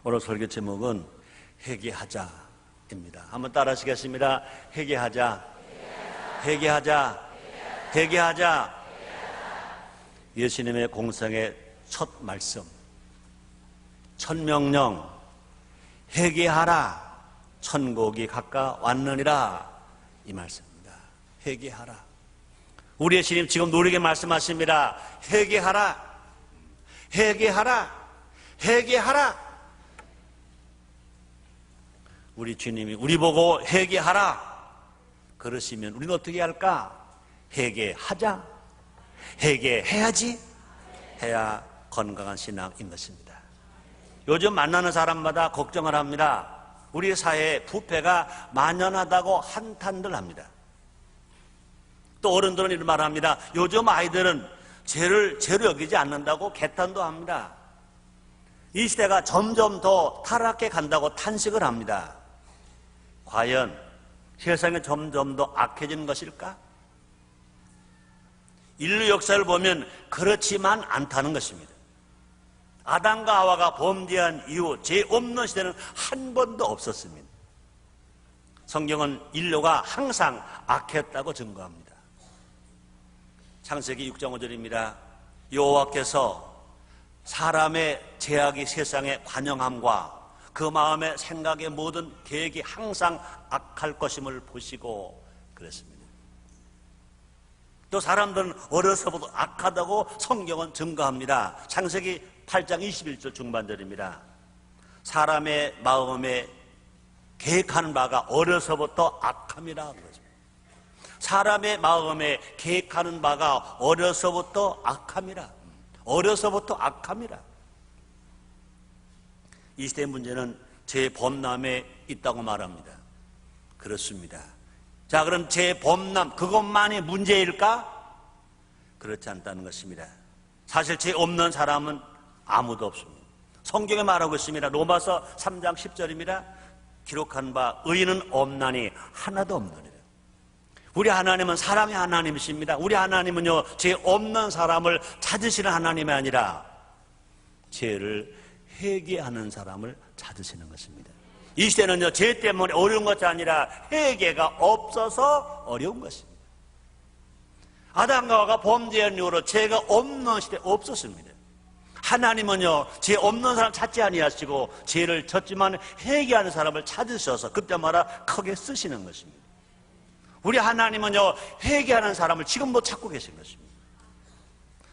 오늘 설교 제목은 회개하자입니다. 한번 따라 하시겠습니다. 회개하자. 회개하자. 회개하자. 예수님의 공생의 첫 말씀, 첫 명령, 회개하라. 천국이 가까웠느니라. 이 말씀입니다. 회개하라. 우리 예수님 지금 우리에게 말씀하십니다. 회개하라. 회개하라. 회개하라. 우리 주님이 우리 보고 회개하라 그러시면 우리는 어떻게 할까? 회개하자. 회개해야지. 해야 건강한 신앙인 것입니다. 요즘 만나는 사람마다 걱정을 합니다. 우리 사회에 부패가 만연하다고 한탄들 합니다. 또 어른들은 이런 말을 합니다. 요즘 아이들은 죄를 죄로 여기지 않는다고 개탄도 합니다. 이 시대가 점점 더 타락해 간다고 탄식을 합니다. 과연 세상이 점점 더 악해지는 것일까? 인류 역사를 보면 그렇지만 않다는 것입니다. 아담과 하와가 범죄한 이후 죄 없는 시대는 한 번도 없었습니다. 성경은 인류가 항상 악했다고 증거합니다. 창세기 6장 5절입니다. 여호와께서 사람의 죄악이 세상에 관영함과 그 마음의 생각의 모든 계획이 항상 악할 것임을 보시고 그랬습니다. 또 사람들은 어려서부터 악하다고 성경은 증거합니다. 창세기 8장 21절 중반절입니다. 사람의 마음에 계획하는 바가 어려서부터 악함이라 그랬습니다. 사람의 마음에 계획하는 바가 어려서부터 악함이라. 어려서부터 악함이라. 이 시대의 문제는 재범람에 있다고 말합니다. 그렇습니다. 자, 그럼 재범람 그것만이 문제일까? 그렇지 않다는 것입니다. 사실 죄 없는 사람은 아무도 없습니다. 성경에 말하고 있습니다. 로마서 3장 10절입니다. 기록한 바 의인은 없나니 하나도 없느니라. 우리 하나님은 사람의 하나님이십니다. 우리 하나님은요, 죄 없는 사람을 찾으시는 하나님이 아니라 죄를 회개하는 사람을 찾으시는 것입니다. 이 시대는요, 죄 때문에 어려운 것이 아니라 회개가 없어서 어려운 것입니다. 아담과 하와가 범죄한 이후로 죄가 없는 시대 없었습니다. 하나님은요, 죄 없는 사람 찾지 아니하시고 죄를 졌지만 회개하는 사람을 찾으셔서 그때마다 크게 쓰시는 것입니다. 우리 하나님은요, 회개하는 사람을 지금도 찾고 계신 것입니다.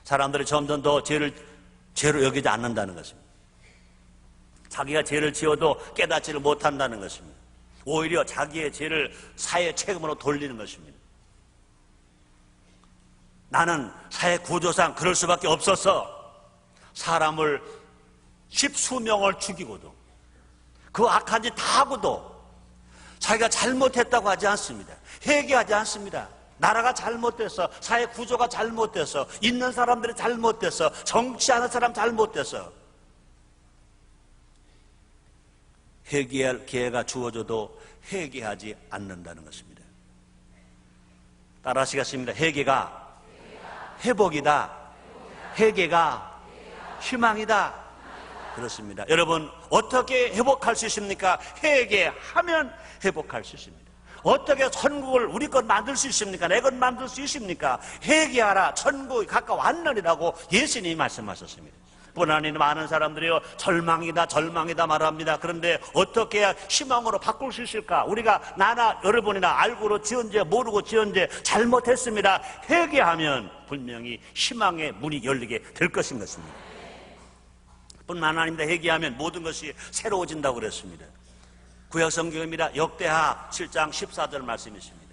사람들이 점점 더 죄를 죄로 여기지 않는다는 것입니다. 자기가 죄를 지어도 깨닫지를 못한다는 것입니다. 오히려 자기의 죄를 사회 책임으로 돌리는 것입니다. 나는 사회 구조상 그럴 수밖에 없어서 사람을 십수명을 죽이고도 그 악한 짓 다 하고도 자기가 잘못했다고 하지 않습니다. 회개하지 않습니다. 나라가 잘못돼서, 사회 구조가 잘못돼서, 있는 사람들이 잘못돼서, 정치하는 사람 잘못돼서 회개할 기회가 주어져도 회개하지 않는다는 것입니다. 따라 하시겠습니다. 회개가 회복이다. 회개가 희망이다. 그렇습니다. 여러분, 어떻게 회복할 수 있습니까? 회개하면 회복할 수 있습니다. 어떻게 천국을 우리 것 만들 수 있습니까? 내 것 만들 수 있습니까? 회개하라. 천국이 가까웠느니라고 예수님이 말씀하셨습니다. 뿐 아니라 많은 사람들이요, 절망이다 말합니다. 그런데 어떻게 해야 희망으로 바꿀 수 있을까? 우리가 나나 여러분이나 알고로 지은 죄, 모르고 지은 죄, 잘못했습니다. 회개하면 분명히 희망의 문이 열리게 될 것인 것입니다. 뿐만 아닙니다. 회개하면 모든 것이 새로워진다고 그랬습니다. 구약 성경입니다. 역대하 7장 14절 말씀이십니다.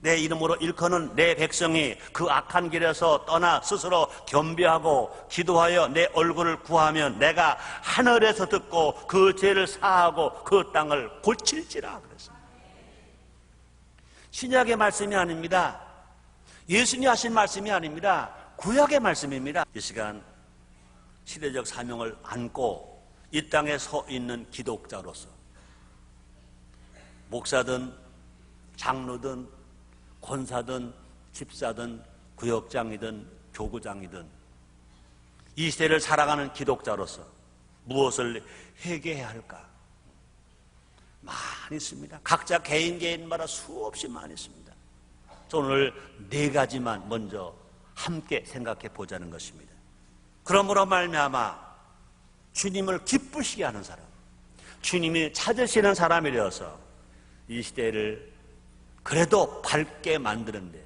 내 이름으로 일컫는 내 백성이 그 악한 길에서 떠나 스스로 겸비하고 기도하여 내 얼굴을 구하면 내가 하늘에서 듣고 그 죄를 사하고 그 땅을 고칠지라 그랬습니다. 신약의 말씀이 아닙니다. 예수님이 하신 말씀이 아닙니다. 구약의 말씀입니다. 이 시간 시대적 사명을 안고 이 땅에 서 있는 기독자로서 목사든 장로든 권사든 집사든 구역장이든 교구장이든 이 시대를 살아가는 기독자로서 무엇을 회개해야 할까? 많이 있습니다. 각자 개인마다 수없이 많이 있습니다. 오늘 네 가지만 먼저 함께 생각해 보자는 것입니다. 그러므로 말미암아 주님을 기쁘시게 하는 사람, 주님이 찾으시는 사람이 되어서 이 시대를 그래도 밝게 만드는데,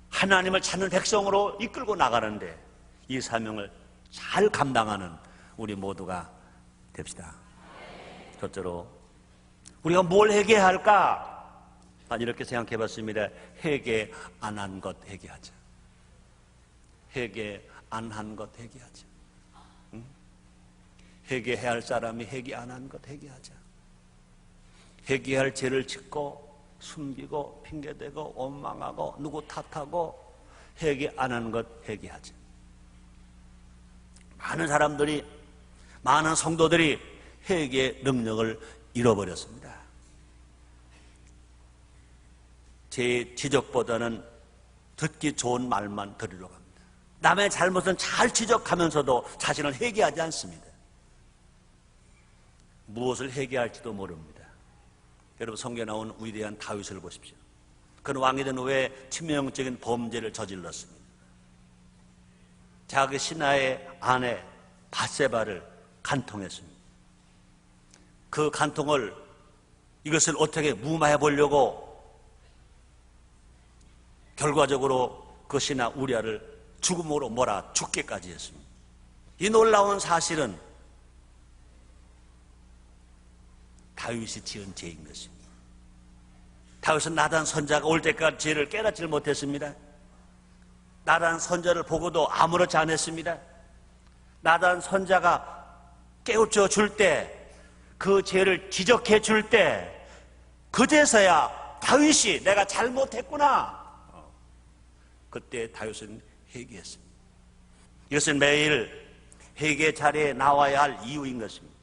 하나님을 찾는 백성으로 이끌고 나가는데 이 사명을 잘 감당하는 우리 모두가 됩시다. 첫째로 우리가 뭘 회개해야 할까? 난 이렇게 생각해 봤습니다. 회개 안 한 것 회개하자. 회개 안 한 것 회개하자. 응? 회개해야 할 사람이 회개 안 한 것 회개하자. 회개할 죄를 짓고 숨기고 핑계대고 원망하고 누구 탓하고 회개 안 한 것 회개하자. 많은 사람들이, 많은 성도들이 회개의 능력을 잃어버렸습니다. 제 지적보다는 듣기 좋은 말만 들으려고 합니다. 남의 잘못은 잘 지적하면서도 자신을 회개하지 않습니다. 무엇을 회개할지도 모릅니다. 여러분, 성경에 나온 위대한 다윗을 보십시오. 그는 왕이 된 후에 치명적인 범죄를 저질렀습니다. 자기 신하의 아내 밧세바를 간통했습니다. 그 간통을, 이것을 어떻게 무마해 보려고 결과적으로 그 신하 우리아를 죽음으로 몰아 죽게까지 했습니다. 이 놀라운 사실은 다윗이 지은 죄인 것입니다. 다윗은 나단 선자가 올 때까지 죄를 깨닫지 못했습니다. 나단 선자를 보고도 아무렇지 않았습니다. 나단 선자가 깨우쳐 줄 때, 그 죄를 지적해 줄 때, 그제서야 다윗이 내가 잘못했구나, 그때 다윗은 회개했습니다. 이것은 매일 회개 자리에 나와야 할 이유인 것입니다.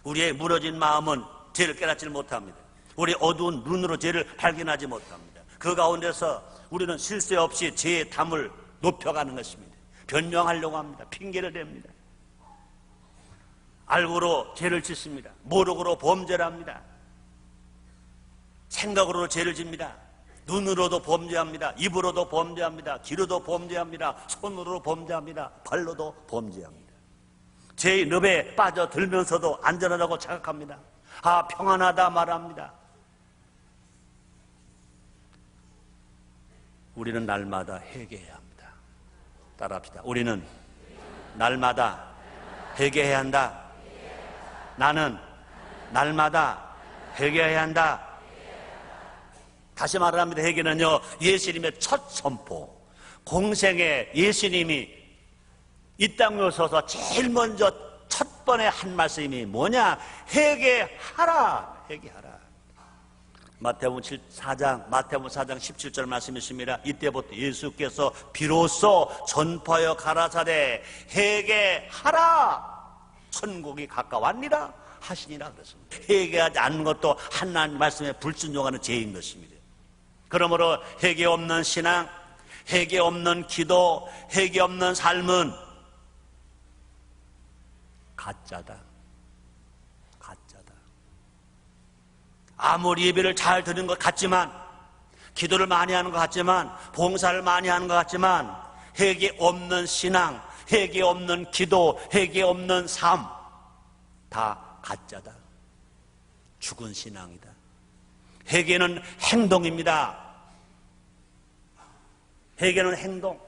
우리의 무너진 마음은 죄를 깨닫지 못합니다. 우리 어두운 눈으로 죄를 발견하지 못합니다. 그 가운데서 우리는 실수 없이 죄의 담을 높여가는 것입니다. 변명하려고 합니다. 핑계를 댑니다. 알고로 죄를 짓습니다. 모르고로 범죄를 합니다. 생각으로 죄를 집니다. 눈으로도 범죄합니다. 입으로도 범죄합니다. 귀로도 범죄합니다. 손으로 범죄합니다. 발로도 범죄합니다. 죄의 늪에 빠져들면서도 안전하다고 생각합니다. 아, 평안하다 말합니다. 우리는 날마다 회개해야 합니다. 따라합시다. 우리는 날마다 회개해야 한다. 나는 날마다 회개해야 한다. 다시 말합니다. 회개는요, 예수님의 첫 선포. 공생에 예수님이 이 땅에 오셔서 제일 먼저 첫 번에 한 말씀이 뭐냐? 회개하라. 회개하라. 마태복음 4장 17절 말씀이 있습니다. 이때부터 예수께서 비로소 전파하여 가라사대 회개하라. 천국이 가까웠니라 하시니라 그랬습니다. 회개하지 않는 것도 하나님 말씀에 불순종하는 죄인 것입니다. 그러므로 회개 없는 신앙, 회개 없는 기도, 회개 없는 삶은 가짜다. 가짜다. 아무리 예배를 잘 드리는 것 같지만, 기도를 많이 하는 것 같지만, 봉사를 많이 하는 것 같지만, 회개 없는 신앙, 회개 없는 기도, 회개 없는 삶, 다 가짜다. 죽은 신앙이다. 회개는 행동입니다. 회개는 행동.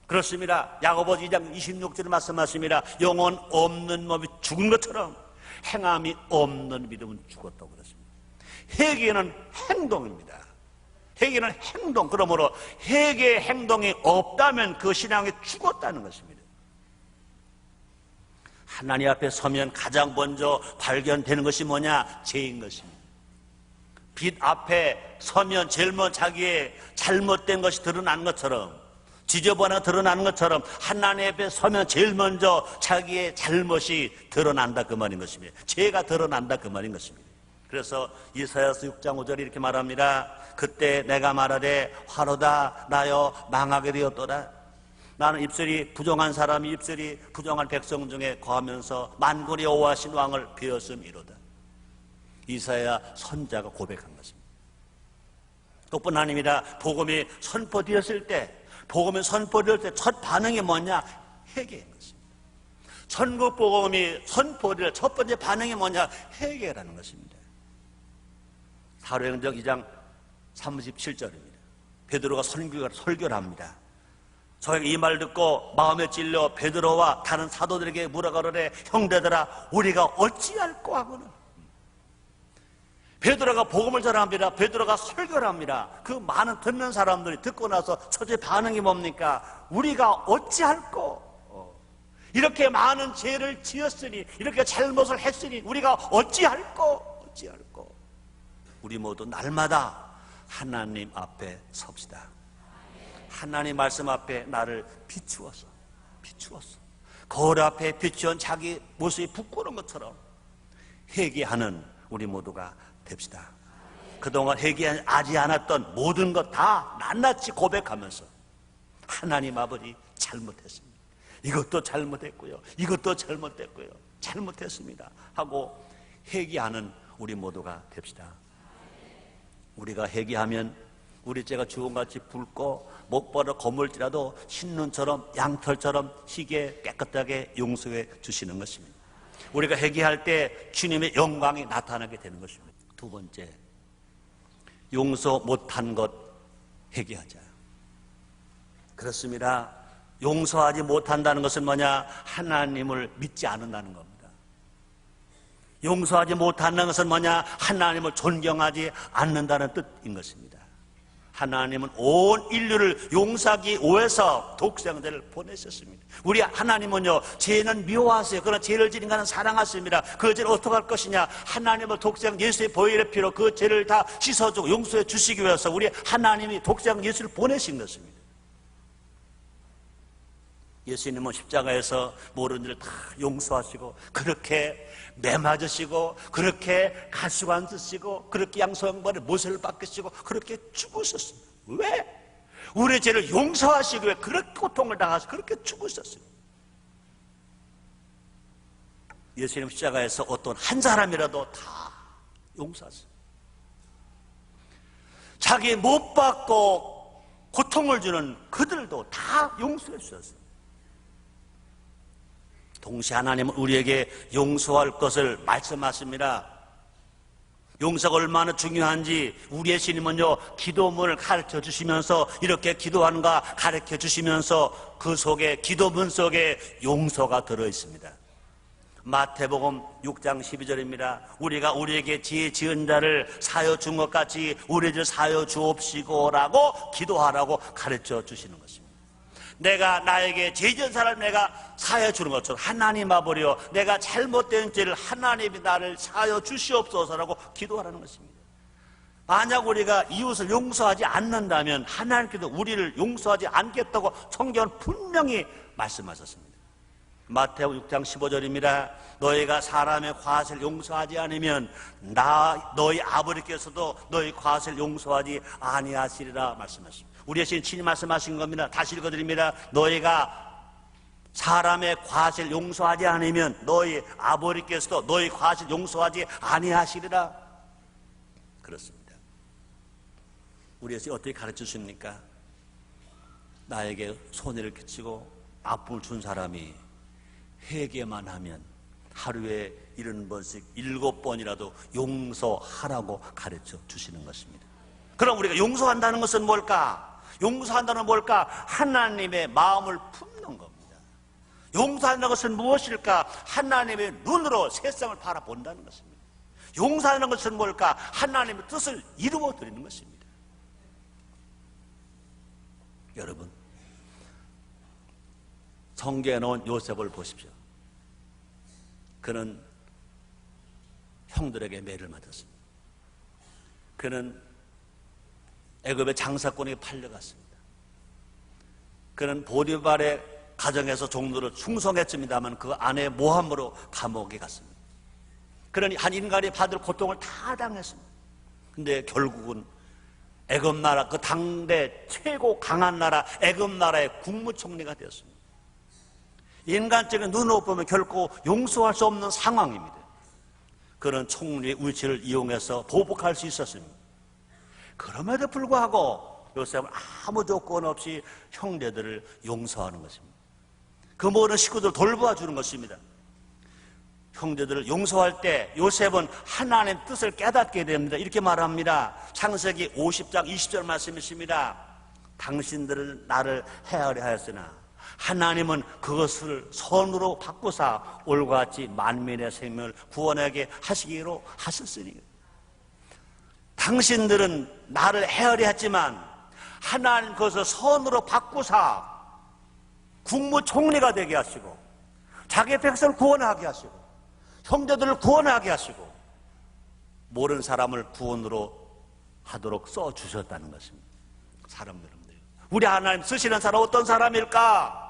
그렇습니다. 야고보 2장 26절 말씀하십니다. 영혼 없는 몸이 죽은 것처럼 행함이 없는 믿음은 죽었다고 그랬습니다. 회개는 행동입니다. 회개는 행동. 그러므로 회개의 행동이 없다면 그 신앙이 죽었다는 것입니다. 하나님 앞에 서면 가장 먼저 발견되는 것이 뭐냐? 죄인 것입니다. 빛 앞에 서면 제일 먼저 자기의 잘못된 것이 드러나는 것처럼, 지저분하게 드러나는 것처럼 하나님 앞에 서면 제일 먼저 자기의 잘못이 드러난다 그 말인 것입니다. 죄가 드러난다 그 말인 것입니다. 그래서 이사야서 6장 5절에 이렇게 말합니다. 그때 내가 말하되 화로다 나여 망하게 되었도다. 나는 입술이 부정한 사람이 입술이 부정한 백성 중에 거하면서 만군의 여호와신 왕을 배웠음이로다. 이사야 선자가 고백한 것입니다. 그뿐 아닙니다. 복음이 선포되었을 때 첫 반응이 뭐냐? 회개인 것입니다. 천국 복음이 선포될 첫 번째 반응이 뭐냐? 회개라는 것입니다. 사도행전 2장 37절입니다. 베드로가 설교를 합니다. 저에게 이 말 듣고 마음에 찔려 베드로와 다른 사도들에게 물어가로되 형제들아 우리가 어찌할꼬 하고는. 베드로가 복음을 전합니다. 베드로가 설교를 합니다. 그 많은 듣는 사람들이 듣고 나서 첫째 반응이 뭡니까? 우리가 어찌할꼬. 이렇게 많은 죄를 지었으니 이렇게 잘못을 했으니 우리가 어찌할꼬. 우리 모두 날마다 하나님 앞에 섭시다. 하나님 말씀 앞에 나를 비추어서 거울 앞에 비추은 자기 모습이 부끄러운 것처럼 회개하는 우리 모두가 됩시다. 그동안 회개하지 않았던 모든 것 다 낱낱이 고백하면서 하나님 아버지 잘못했습니다. 이것도 잘못했고요. 잘못했습니다. 하고 회개하는 우리 모두가 됩시다. 우리가 회개하면 우리 죄가 주홍같이 붉고 목보라 거물지라도 신눈처럼 양털처럼 희게 깨끗하게 용서해 주시는 것입니다. 우리가 회개할 때 주님의 영광이 나타나게 되는 것입니다. 두 번째, 용서 못한 것 회개하자. 그렇습니다. 용서하지 못한다는 것은 뭐냐? 하나님을 믿지 않는다는 겁니다. 용서하지 못한다는 것은 뭐냐? 하나님을 존경하지 않는다는 뜻인 것입니다. 하나님은 온 인류를 용서하기 위해서 독생자를 보내셨습니다. 우리 하나님은요, 죄는 미워하세요. 그러나 죄를 지은 자는 사랑하십니다. 그 죄를 어떻게 할 것이냐? 하나님을 독생 예수의 보혈의 피로 그 죄를 다 씻어주고 용서해 주시기 위해서 우리 하나님이 독생 예수를 보내신 것입니다. 예수님은 십자가에서 모든 일을 다 용서하시고 그렇게 매맞으시고 그렇게 가시관 쓰시고 그렇게 양서형벌의 모세를 닦으시고 그렇게 죽으셨습니다. 왜? 우리의 죄를 용서하시기 위해 그렇게 고통을 당하셔서 그렇게 죽으셨어요. 예수님 십자가에서 어떤 한 사람이라도 다 용서하셨어요. 자기 못 받고 고통을 주는 그들도 다 용서해 주셨어요. 동시에 하나님은 우리에게 용서할 것을 말씀하십니다. 용서가 얼마나 중요한지 우리의 주님은요, 기도문을 가르쳐 주시면서 이렇게 기도하는가 가르쳐 주시면서 그 속에 기도문 속에 용서가 들어 있습니다. 마태복음 6장 12절입니다. 우리가 우리에게 죄 지은 자를 사여 준 것 같이 우리를 사여 주옵시고라고 기도하라고 가르쳐 주시는 것입니다. 내가 나에게 죄 지은 사람을 내가 사여 주는 것처럼 하나님 아버지여 내가 잘못된 죄를 하나님이 나를 사여 주시옵소서라고 기도하라는 것입니다. 만약 우리가 이웃을 용서하지 않는다면 하나님께서 우리를 용서하지 않겠다고 성경은 분명히 말씀하셨습니다. 마태복음 6장 15절입니다. 너희가 사람의 과실을 용서하지 않으면 너희 아버지께서도 너희 과실을 용서하지 아니하시리라 말씀하십니다. 우리의 신 친히 말씀하신 겁니다. 다시 읽어드립니다. 너희가 사람의 과실 용서하지 않으면 너희 아버지께서도 너희 과실 용서하지 아니하시리라. 그렇습니다. 우리의 신 어떻게 가르쳐 주십니까? 나에게 손해를 끼치고 아픔을 준 사람이 회개만 하면 하루에 70번씩 7번이라도 용서하라고 가르쳐 주시는 것입니다. 그럼 우리가 용서한다는 것은 뭘까? 용서한다는 뭘까? 하나님의 마음을 품는 겁니다. 용서한다는 것은 무엇일까? 하나님의 눈으로 세상을 바라본다는 것입니다. 용서하는 것은 뭘까? 하나님의 뜻을 이루어 드리는 것입니다. 여러분, 성경에 나온 요셉을 보십시오. 그는 형들에게 매를 맞았습니다. 그는 애굽의 장사꾼에게 팔려갔습니다. 그는 보디발의 가정에서 종로를 충성했습니다만 그 아내 모함으로 감옥에 갔습니다. 그러니 한 인간이 받을 고통을 다 당했습니다. 근데 결국은 애굽 나라 그 당대 최고 강한 나라 애굽 나라의 국무총리가 되었습니다. 인간적인 눈으로 보면 결코 용서할 수 없는 상황입니다. 그런 총리의 위치를 이용해서 보복할 수 있었습니다. 그럼에도 불구하고 요셉은 아무 조건 없이 형제들을 용서하는 것입니다. 그 모든 식구들 돌보아 주는 것입니다. 형제들을 용서할 때 요셉은 하나님의 뜻을 깨닫게 됩니다. 이렇게 말합니다. 창세기 50장 20절 말씀이십니다. 당신들은 나를 헤아려 하였으나 하나님은 그것을 선으로 바꾸사 올과 같이 만민의 생명을 구원하게 하시기로 하셨으니 당신들은 나를 헤아려 했지만 하나님 그것을 선으로 바꾸사 국무총리가 되게 하시고 자기 백성을 구원하게 하시고 형제들을 구원하게 하시고 모르는 사람을 구원으로 하도록 써주셨다는 것입니다. 사람 여러분들, 우리 하나님 쓰시는 사람 어떤 사람일까?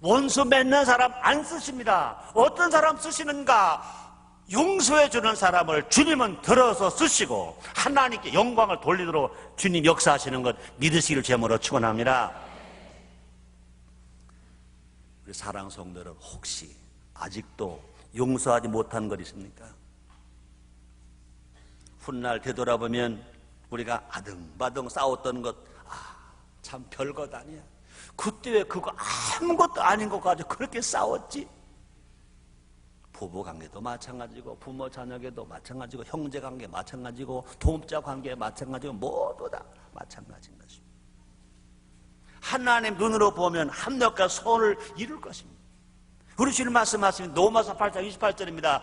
원수 맺는 사람 안 쓰십니다. 어떤 사람 쓰시는가? 용서해 주는 사람을 주님은 들어서 쓰시고 하나님께 영광을 돌리도록 주님 역사하시는 것 믿으시기를 제물로 축원합니다. 우리 사랑 성도 여러분, 혹시 아직도 용서하지 못한 것 있습니까? 훗날 되돌아보면 우리가 아등바등 싸웠던 것, 참 별것 아니야. 그때 왜 그거 아무것도 아닌 것 가지고 그렇게 싸웠지? 부부관계도 마찬가지고 부모 자녀에게도 마찬가지고 형제관계 마찬가지고 동업자 관계 마찬가지고 모두 다 마찬가지인 것입니다. 하나님 눈으로 보면 합력과 선을 이룰 것입니다. 우리 주님 말씀하십니다. 로마서 8장 28절입니다.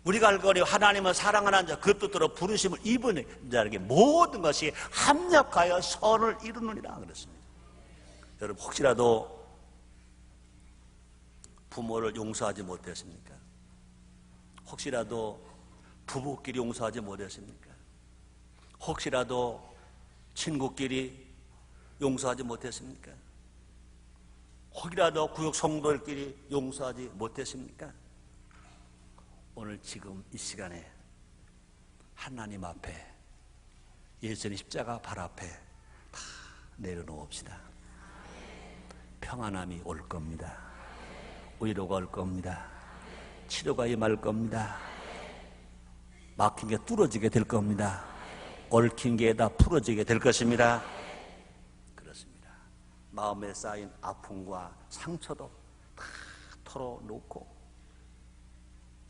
우리가 알거니 하나님은 사랑하는 자 그 뜻대로 부르심을 입은 자에게 모든 것이 합력하여 선을 이루느니라 그랬습니다. 여러분 혹시라도 부모를 용서하지 못했습니까? 혹시라도 부부끼리 용서하지 못했습니까? 혹시라도 친구끼리 용서하지 못했습니까? 혹이라도 구역 성도들끼리 용서하지 못했습니까? 오늘 지금 이 시간에 하나님 앞에 예수님 십자가 발 앞에 다 내려놓읍시다. 평안함이 올 겁니다. 위로가 올 겁니다. 치료가 임할 겁니다. 막힌 게 뚫어지게 될 겁니다. 얽힌 게 다 풀어지게 될 것입니다. 그렇습니다. 마음에 쌓인 아픔과 상처도 다 털어놓고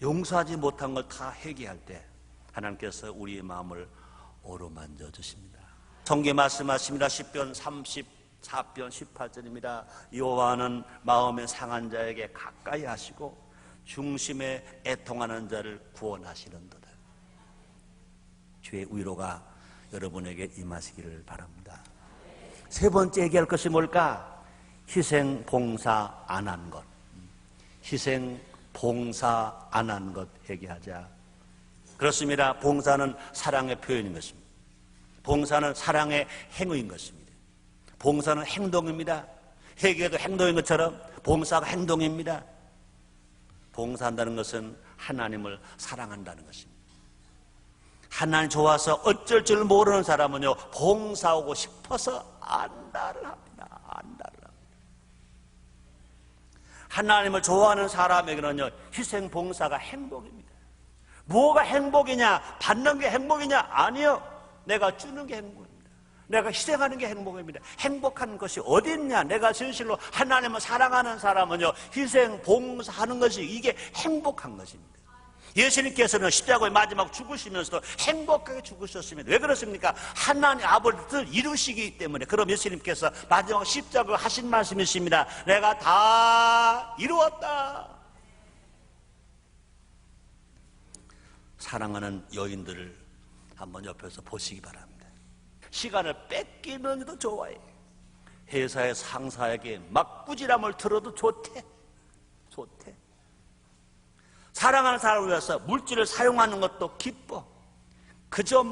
용서하지 못한 걸 다 회개할 때 하나님께서 우리의 마음을 어루만져 주십니다. 성경 말씀하십니다. 시편 34편 18절입니다. 여호와는 마음에 상한 자에게 가까이 하시고 중심에 애통하는 자를 구원하시는도다. 주의 위로가 여러분에게 임하시기를 바랍니다. 세 번째 얘기할 것이 뭘까? 희생 봉사 안 한 것. 희생 봉사 안 한 것 얘기하자. 그렇습니다. 봉사는 사랑의 표현인 것입니다. 봉사는 사랑의 행위인 것입니다. 봉사는 행동입니다. 회개도 행동인 것처럼 봉사가 행동입니다. 봉사한다는 것은 하나님을 사랑한다는 것입니다. 하나님 좋아서 어쩔 줄 모르는 사람은요 봉사하고 싶어서 안달을 합니다. 안달을 합니다. 하나님을 좋아하는 사람에게는요 희생 봉사가 행복입니다. 뭐가 행복이냐? 받는 게 행복이냐? 아니요. 내가 주는 게 행복입니다. 내가 희생하는 게 행복입니다. 행복한 것이 어디 있냐? 내가 진실로 하나님을 사랑하는 사람은요 희생 봉사하는 것이 이게 행복한 것입니다. 예수님께서는 십자가의 마지막 죽으시면서도 행복하게 죽으셨습니다. 왜 그렇습니까? 하나님 아버지 뜻을 이루시기 때문에. 그럼 예수님께서 마지막 십자가 하신 말씀이 있습니다. 내가 다 이루었다. 사랑하는 여인들을 한번 옆에서 보시기 바랍니다. 시간을 뺏기는지도 좋아해. 회사의 상사에게 막 꾸지람을 들어도 좋대. 좋대. 사랑하는 사람을 위해서 물질을 사용하는 것도 기뻐. 그저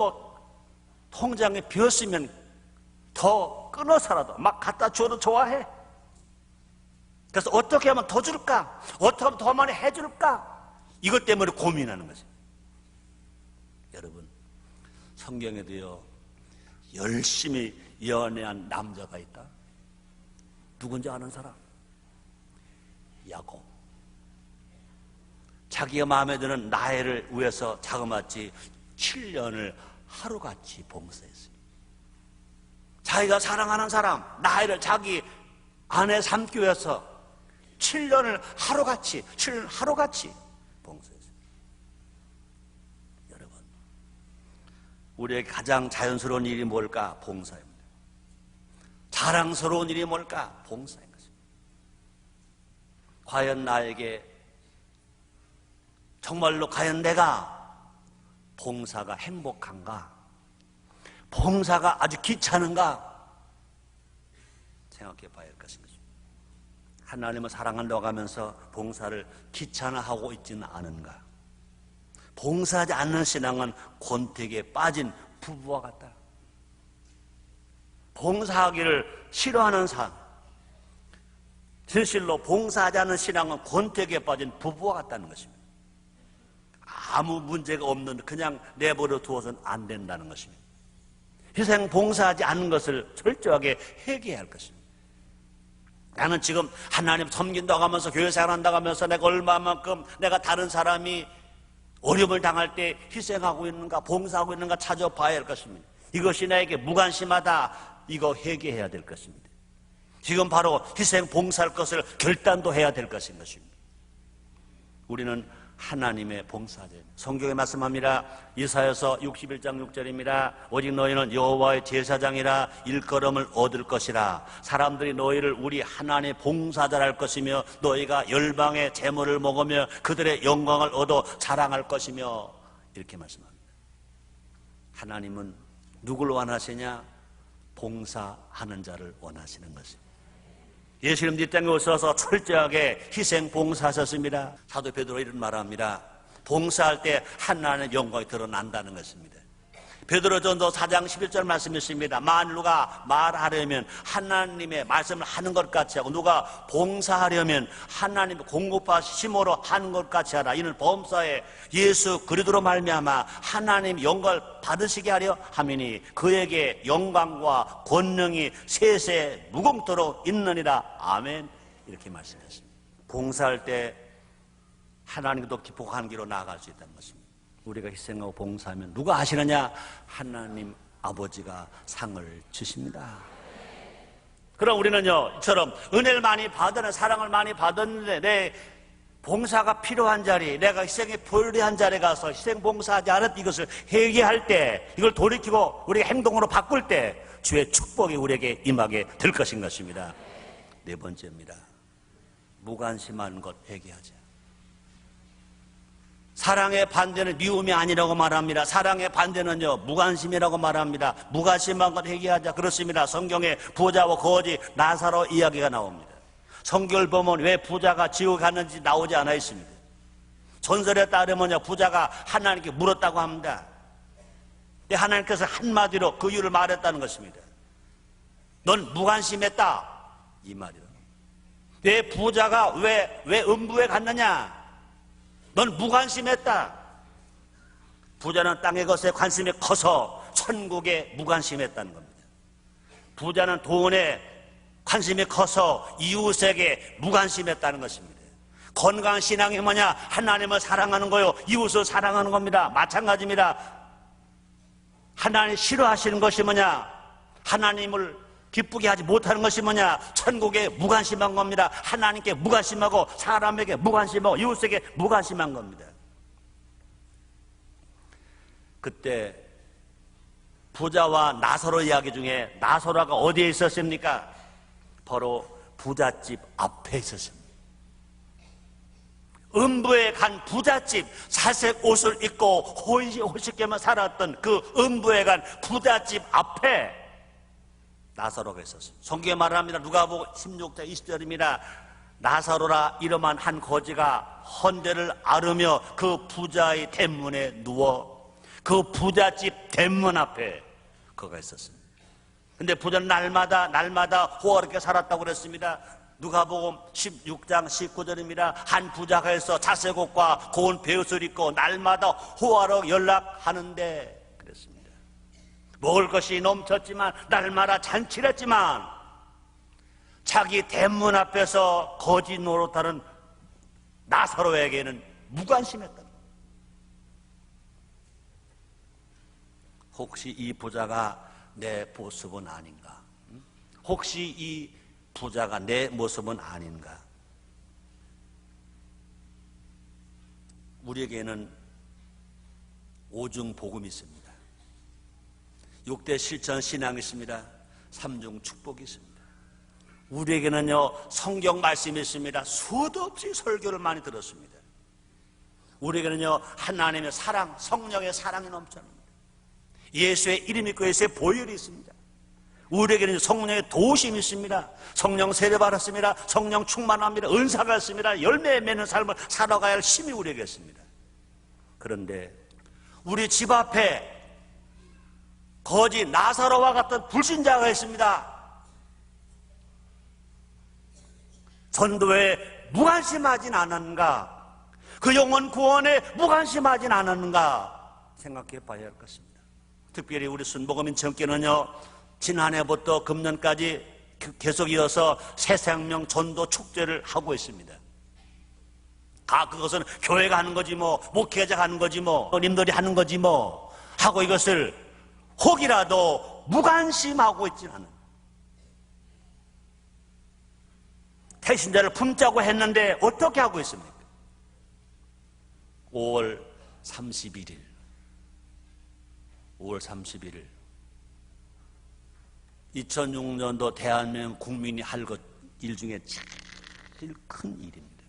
통장에 비었으면 더 끊어서라도 막 갖다 줘도 좋아해. 그래서 어떻게 하면 더 줄까? 어떻게 하면 더 많이 해줄까? 이것 때문에 고민하는 거죠. 여러분 성경에도요 열심히 연애한 남자가 있다. 누군지 아는 사람? 야곱. 자기가 마음에 드는 나이를 위해서 자그마치 7년을 하루같이 봉사했어요. 자기가 사랑하는 사람, 나이를 자기 아내 삼기 위해서 7년을 하루같이 봉사했어요. 여러분, 우리에게 가장 자연스러운 일이 뭘까? 봉사입니다. 자랑스러운 일이 뭘까? 봉사인 것입니다. 과연 나에게 정말로 과연 내가 봉사가 행복한가? 봉사가 아주 귀찮은가? 생각해 봐야 할 것입니다. 하나님을 사랑한다고 하면서 봉사를 귀찮아하고 있지는 않은가? 봉사하지 않는 신앙은 권태기에 빠진 부부와 같다. 봉사하기를 싫어하는 삶, 진실로 봉사하지 않는 신앙은 권태기에 빠진 부부와 같다는 것입니다. 아무 문제가 없는 그냥 내버려 두어서는 안 된다는 것입니다. 희생 봉사하지 않는 것을 철저하게 회개해야 할 것입니다. 나는 지금 하나님 섬긴다고 하면서 교회 생활한다고 하면서 내가 얼마만큼 내가 다른 사람이 어려움을 당할 때 희생하고 있는가 봉사하고 있는가 찾아봐야 할 것입니다. 이것이 나에게 무관심하다, 이거 회개해야 될 것입니다. 지금 바로 희생 봉사할 것을 결단도 해야 될 것인 것입니다. 우리는 하나님의 봉사자. 성경에 말씀합니다. 이사야서 61장 6절입니다. 오직 너희는 여호와의 제사장이라 일컬음을 얻을 것이라. 사람들이 너희를 우리 하나님의 봉사자라 할 것이며 너희가 열방의 재물을 먹으며 그들의 영광을 얻어 자랑할 것이며, 이렇게 말씀합니다. 하나님은 누구를 원하시냐? 봉사하는 자를 원하시는 것입니다. 예수님 이 땅에 오셔서 철저하게 희생 봉사하셨습니다. 사도 베드로 이런 말합니다. 봉사할 때 하나님의 영광이 드러난다는 것입니다. 베드로전서 4장 11절 말씀이 있습니다. 만일 누가 말하려면 하나님의 말씀을 하는 것 같이 하고 누가 봉사하려면 하나님의 공급하심으로 하는 것 같이 하라. 이는 범사에 예수 그리스도로 말미암아 하나님 영광을 받으시게 하려 함이니 그에게 영광과 권능이 세세 무궁토록 있느니라. 아멘. 이렇게 말씀하셨습니다. 봉사할 때 하나님도 기뻐하는 길로 나아갈 수 있다는 것입니다. 우리가 희생하고 봉사하면 누가 하시느냐? 하나님 아버지가 상을 주십니다. 그럼 우리는요, 이처럼 은혜를 많이 받는, 사랑을 많이 받았는데 내 봉사가 필요한 자리, 내가 희생에 불리한 자리에 가서 희생 봉사하지 않았 이것을 회개할 때, 이걸 돌이키고 우리가 행동으로 바꿀 때 주의 축복이 우리에게 임하게 될 것인 것입니다. 네 번째입니다. 무관심한 것 회개하자. 사랑의 반대는 미움이 아니라고 말합니다. 사랑의 반대는요, 무관심이라고 말합니다. 무관심한 것 회개하자. 그렇습니다. 성경에 부자와 거지 나사로 이야기가 나옵니다. 성경을 보면 왜 부자가 지옥에 갔는지 나오지 않아 있습니다. 전설에 따르면요, 부자가 하나님께 물었다고 합니다. 하나님께서 한마디로 그 이유를 말했다는 것입니다. 넌 무관심했다, 이 말이다. 내 부자가 왜 음부에 갔느냐? 넌 무관심했다. 부자는 땅의 것에 관심이 커서 천국에 무관심했다는 겁니다. 부자는 돈에 관심이 커서 이웃에게 무관심했다는 것입니다. 건강한 신앙이 뭐냐? 하나님을 사랑하는 거요, 이웃을 사랑하는 겁니다. 마찬가지입니다. 하나님 싫어하시는 것이 뭐냐? 하나님을 기쁘게 하지 못하는 것이 뭐냐? 천국에 무관심한 겁니다. 하나님께 무관심하고 사람에게 무관심하고 이웃에게 무관심한 겁니다. 그때 부자와 나사로 이야기 중에 나사로가 어디에 있었습니까? 바로 부잣집 앞에 있었습니다. 음부에 간 부잣집, 살색 옷을 입고 호식게만 살았던 그 음부에 간 부잣집 앞에 나사로가 있었어요. 성경에 말합니다. 누가복음 16장 20절입니다. 나사로라 이름한 한 거지가 헌대를 앓으며 그 부자의 대문에 누워 그 부잣집 대문 앞에 그가 있었습니다. 근데 부자는 날마다 호화롭게 살았다고 그랬습니다. 누가복음 16장 19절입니다. 한 부자가 있어 자색 옷과 고운 베옷을 입고 날마다 호화롭게 연락하는데 그랬습니다. 먹을 것이 넘쳤지만 날마다 잔치를 했지만 자기 대문 앞에서 거짓 노릇하는 나사로에게는 무관심했다. 혹시 이 부자가 내 모습은 아닌가? 혹시 이 부자가 내 모습은 아닌가? 우리에게는 오중 복음이 있습니다. 6대 실천 신앙이 있습니다. 3중 축복이 있습니다. 우리에게는요 성경 말씀이 있습니다. 수도 없이 설교를 많이 들었습니다. 우리에게는요 하나님의 사랑, 성령의 사랑이 넘쳐납니다. 예수의 이름 있고 예수의 보혈이 있습니다. 우리에게는 성령의 도우심이 있습니다. 성령 세례 받았습니다. 성령 충만합니다. 은사가 있습니다. 열매 맺는 삶을 살아가야 할 힘이 우리에게 있습니다. 그런데 우리 집 앞에 거짓 나사로와 같은 불신자가 있습니다. 전도에 무관심하진 않았는가? 그 영혼 구원에 무관심하진 않았는가? 생각해 봐야 할 것입니다. 특별히 우리 순복음인천교는요 지난해부터 금년까지 계속 이어서 새생명 전도 축제를 하고 있습니다. 그것은 교회가 하는 거지 뭐, 목회자가 하는 거지 뭐, 님들이 하는 거지 뭐 하고 이것을 혹이라도 무관심하고 있지는 않아요. 태신자를 품자고 했는데 어떻게 하고 있습니까? 5월 31일 2006년도 대한민국 국민이 할 것 일 중에 제일 큰 일입니다.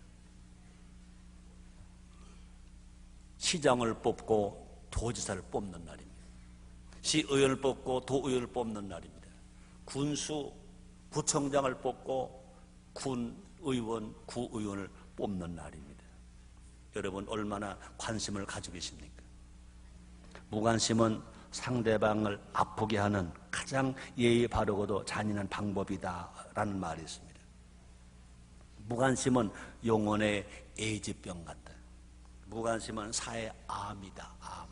시장을 뽑고 도지사를 뽑는 날입니다. 시의원을 뽑고 도의원을 뽑는 날입니다. 군수 부청장을 뽑고 군의원, 구의원을 뽑는 날입니다. 여러분 얼마나 관심을 가지고 계십니까? 무관심은 상대방을 아프게 하는 가장 예의 바르고도 잔인한 방법이다라는 말이 있습니다. 무관심은 영혼의 에이즈병 같다. 무관심은 사회의 암이다. 암.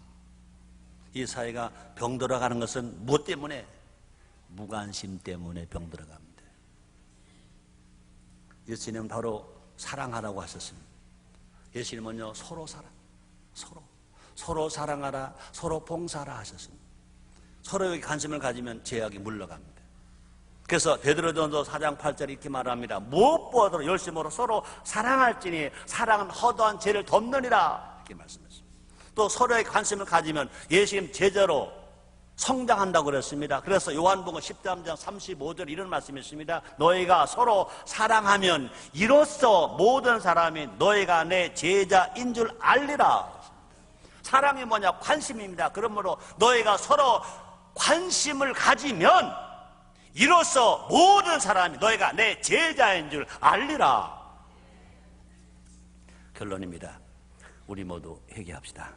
이 사회가 병들어가는 것은 무엇 때문에? 무관심 때문에 병들어갑니다. 예수님은 바로 사랑하라고 하셨습니다. 예수님은요 서로 사랑, 서로 사랑하라, 서로 봉사하라 하셨습니다. 서로에게 관심을 가지면 죄악이 물러갑니다. 그래서 베드로전서 4장 8절에 이렇게 말합니다. 무엇보다도 열심으로 서로 사랑할지니 사랑은 허다한 죄를 덮느니라 이렇게 말씀했습니다. 또 서로에게 관심을 가지면 예수님 제자로 성장한다고 그랬습니다. 그래서 요한복음 13장 35절 이런 말씀이 있습니다. 너희가 서로 사랑하면 이로써 모든 사람이 너희가 내 제자인 줄 알리라. 사랑이 뭐냐? 관심입니다. 그러므로 너희가 서로 관심을 가지면 이로써 모든 사람이 너희가 내 제자인 줄 알리라. 결론입니다. 우리 모두 회개합시다.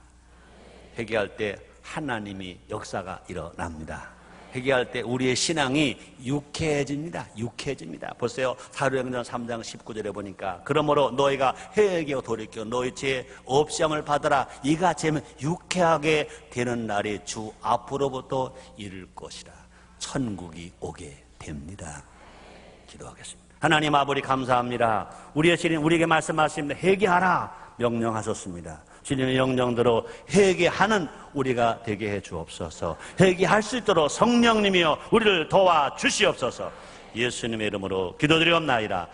회개할 때 하나님이 역사가 일어납니다. 회개할 때 우리의 신앙이 유쾌해집니다. 유쾌해집니다. 보세요. 사도행전 3장 19절에 보니까 그러므로 너희가 회개하고 돌이켜 너희 죄 없음을 받으라. 이같이 하면 유쾌하게 되는 날이 주 앞으로부터 이를 것이라. 천국이 오게 됩니다. 기도하겠습니다. 하나님 아버지 감사합니다. 우리의 주님 우리에게 말씀하십니다. 회개하라 명령하셨습니다. 주님의 명령대로 회개하는 우리가 되게 해 주옵소서. 회개할 수 있도록 성령님이여 우리를 도와 주시옵소서. 예수님의 이름으로 기도드리옵나이다.